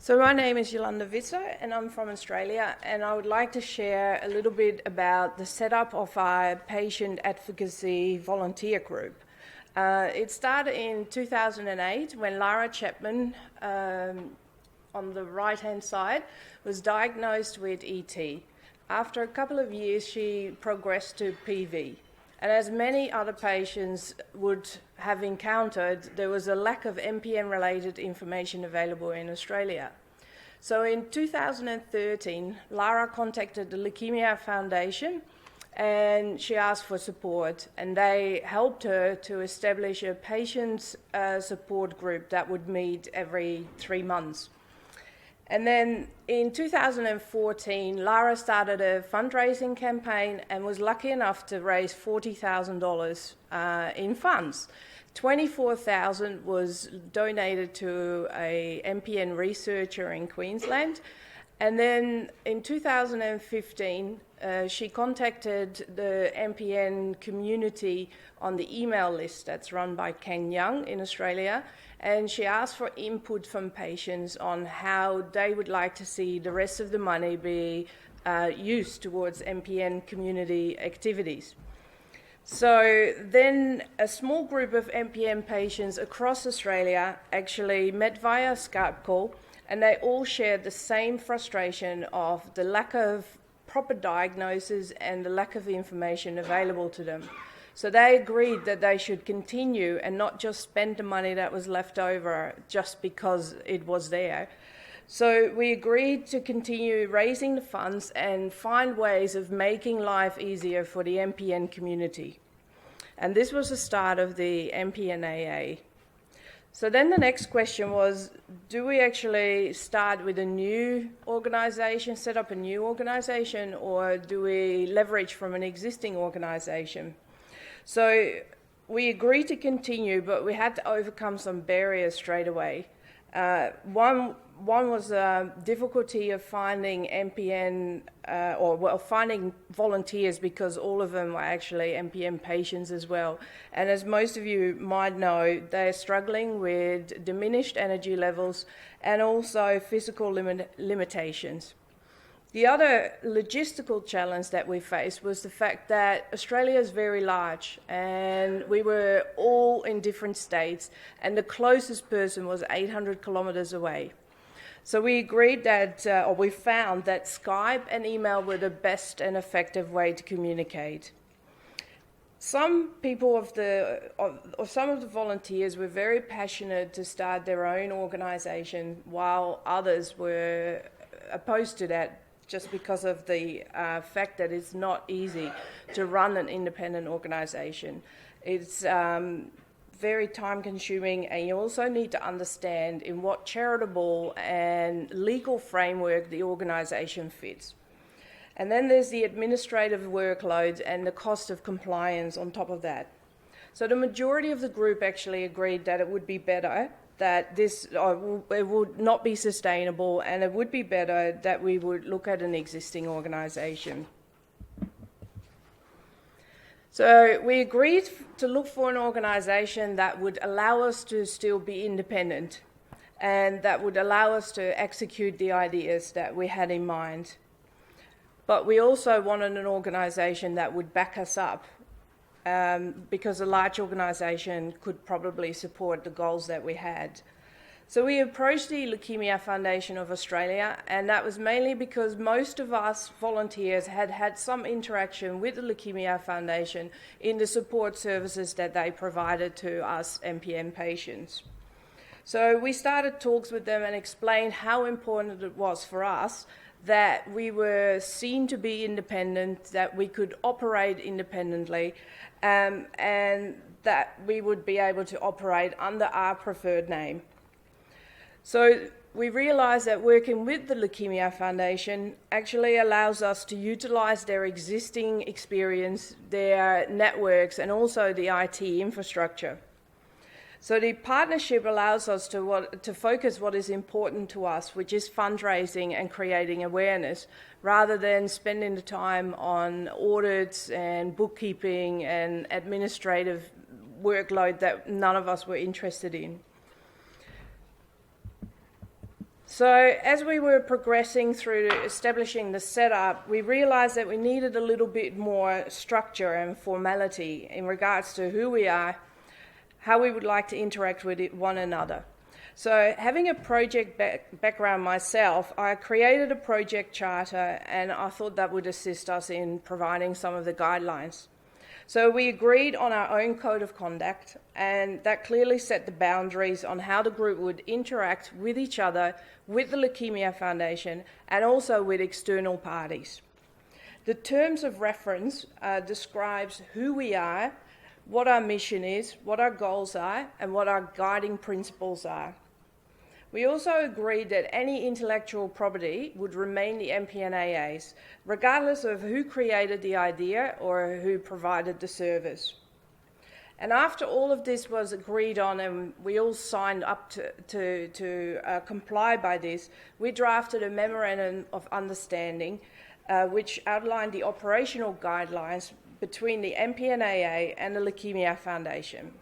So my name is Yolanda Visser and I'm from Australia, and I would like to share a little bit about the setup of our patient advocacy volunteer group. It started in 2008 when Lara Chapman, on the right-hand side, was diagnosed with ET. After a couple of years, she progressed to PV. And as many other patients would have encountered, there was a lack of MPN-related information available in Australia. So in 2013, Lara contacted the Leukemia Foundation and she asked for support, and they helped her to establish a patient support group that would meet every 3 months. And then in 2014, Lara started a fundraising campaign and was lucky enough to raise $40,000 in funds. $24,000 was donated to a MPN researcher in Queensland. And then in 2015, she contacted the MPN community on the email list that's run by Ken Young in Australia, and she asked for input from patients on how they would like to see the rest of the money be used towards MPN community activities. So then a small group of MPN patients across Australia actually met via Skype call, and they all shared the same frustration of the lack of proper diagnosis and the lack of information available to them. So they agreed that they should continue and not just spend the money that was left over just because it was there. So we agreed to continue raising the funds and find ways of making life easier for the MPN community. And this was the start of the MPN AA. So then the next question was, do we actually start with a new organisation, set up a new organisation, or do we leverage from an existing organisation? So we agreed to continue, but we had to overcome some barriers straight away. One was difficulty of finding MPN, finding volunteers, because all of them were actually MPN patients as well. And as most of you might know, they're struggling with diminished energy levels and also physical limitations. The other logistical challenge that we faced was the fact that Australia is very large and we were all in different states, and the closest person was 800 kilometres away. So we agreed that, we found that Skype and email were the best and effective way to communicate. Some people some of the volunteers were very passionate to start their own organisation, while others were opposed to that, just because of the fact that it's not easy to run an independent organisation. It's very time-consuming, and you also need to understand in what charitable and legal framework the organisation fits. And then there's the administrative workload and the cost of compliance on top of that. So the majority of the group actually agreed that it would be better that it would not be sustainable, and it would be better that we would look at an existing organisation. So we agreed to look for an organisation that would allow us to still be independent and that would allow us to execute the ideas that we had in mind. But we also wanted an organisation that would back us up, because a large organisation could probably support the goals that we had. So we approached the Leukemia Foundation of Australia, and that was mainly because most of us volunteers had had some interaction with the Leukemia Foundation in the support services that they provided to us MPN patients. So we started talks with them and explained how important it was for us that we were seen to be independent, that we could operate independently, and that we would be able to operate under our preferred name. So we realised that working with the Leukemia Foundation actually allows us to utilise their existing experience, their networks, and also the IT infrastructure. So the partnership allows us to focus what is important to us, which is fundraising and creating awareness, rather than spending the time on audits and bookkeeping and administrative workload that none of us were interested in. So as we were progressing through establishing the setup, we realised that we needed a little bit more structure and formality in regards to who we are, how we would like to interact with one another. So having a project background myself, I created a project charter, and I thought that would assist us in providing some of the guidelines. So we agreed on our own code of conduct, and that clearly set the boundaries on how the group would interact with each other, with the Leukemia Foundation, and also with external parties. The terms of reference describes who we are, what our mission is, what our goals are, and what our guiding principles are. We also agreed that any intellectual property would remain the MPNAA's, regardless of who created the idea or who provided the service. And after all of this was agreed on and we all signed up to comply by this, we drafted a memorandum of understanding which outlined the operational guidelines between the MPNAA and the Leukemia Foundation.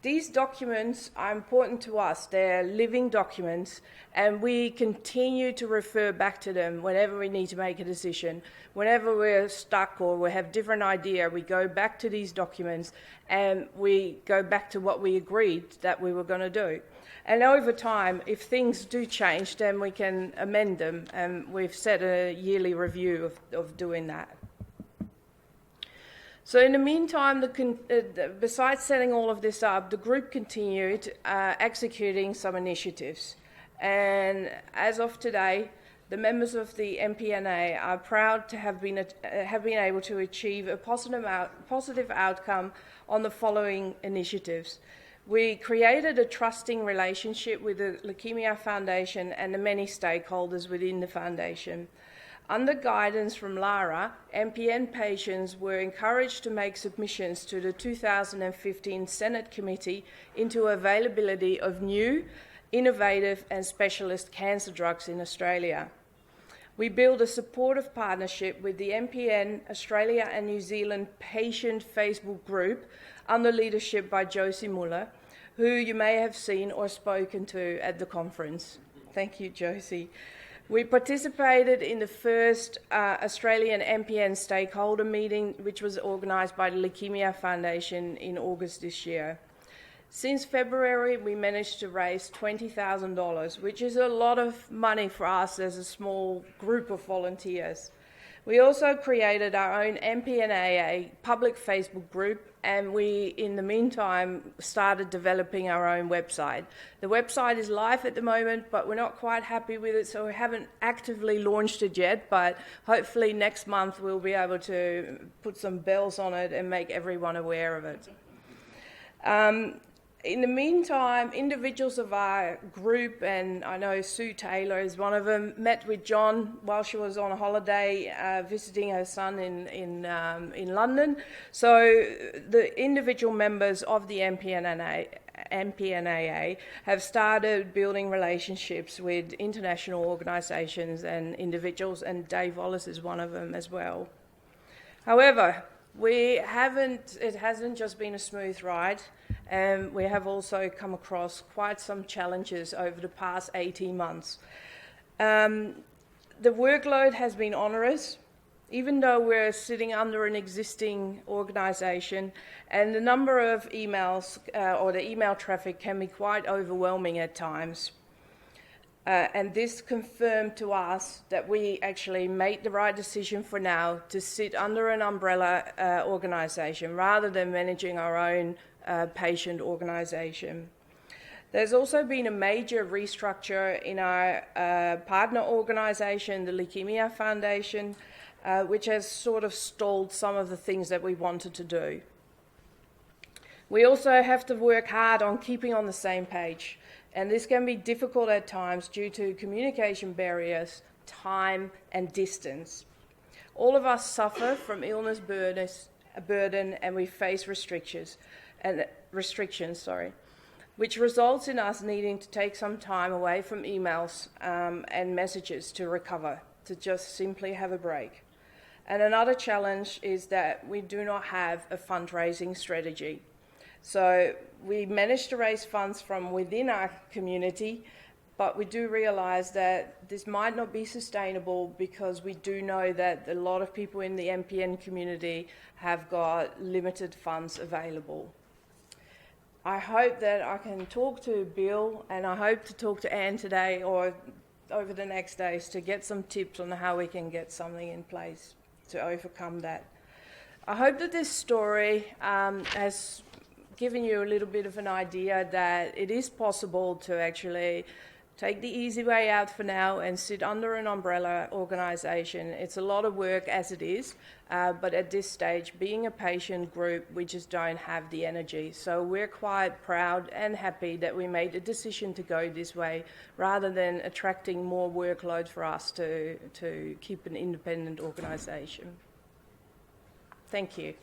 These documents are important to us. They're living documents, and we continue to refer back to them whenever we need to make a decision. Whenever we're stuck or we have different idea, we go back to these documents and we go back to what we agreed that we were going to do. And over time, if things do change, then we can amend them, and we've set a yearly review of doing that. So in the meantime, besides setting all of this up, the group continued executing some initiatives. And as of today, the members of the MPNA are proud to have been able to achieve a positive outcome on the following initiatives. We created a trusting relationship with the Leukemia Foundation and the many stakeholders within the foundation. Under guidance from Lara, MPN patients were encouraged to make submissions to the 2015 Senate Committee into availability of new, innovative and specialist cancer drugs in Australia. We built a supportive partnership with the MPN Australia and New Zealand patient Facebook group under leadership by Josie Muller, who you may have seen or spoken to at the conference. Thank you, Josie. We participated in the first Australian MPN Stakeholder meeting, which was organised by the Leukemia Foundation in August this year. Since February, we managed to raise $20,000, which is a lot of money for us as a small group of volunteers. We also created our own MPNAA public Facebook group, and we, in the meantime, started developing our own website. The website is live at the moment, but we're not quite happy with it, so we haven't actively launched it yet, but hopefully next month we'll be able to put some bells on it and make everyone aware of it. In the meantime, individuals of our group, and I know Sue Taylor is one of them, met with John while she was on holiday visiting her son in London. So the individual members of the MPNAA have started building relationships with international organisations and individuals, and Dave Wallace is one of them as well. However, it hasn't just been a smooth ride, and we have also come across quite some challenges over the past 18 months. The workload has been onerous, even though we're sitting under an existing organisation, and the number of emails or the email traffic can be quite overwhelming at times. And this confirmed to us that we actually made the right decision for now to sit under an umbrella organisation rather than managing our own patient organisation. There's also been a major restructure in our partner organisation, the Leukemia Foundation, which has sort of stalled some of the things that we wanted to do. We also have to work hard on keeping on the same page, and this can be difficult at times due to communication barriers, time and distance. All of us suffer from illness burden, and we face restrictions, which results in us needing to take some time away from emails and messages to recover, to just simply have a break. And another challenge is that we do not have a fundraising strategy. So we managed to raise funds from within our community, But we do realise that this might not be sustainable because we do know that a lot of people in the MPN community have got limited funds available. I hope that I can talk to Bill, and I hope to talk to Anne today or over the next days to get some tips on how we can get something in place to overcome that. I hope that this story has given you a little bit of an idea that it is possible to actually take the easy way out for now and sit under an umbrella organisation. It's a lot of work as it is, but at this stage, being a patient group, we just don't have the energy. So we're quite proud and happy that we made a decision to go this way rather than attracting more workload for us to keep an independent organisation. Thank you.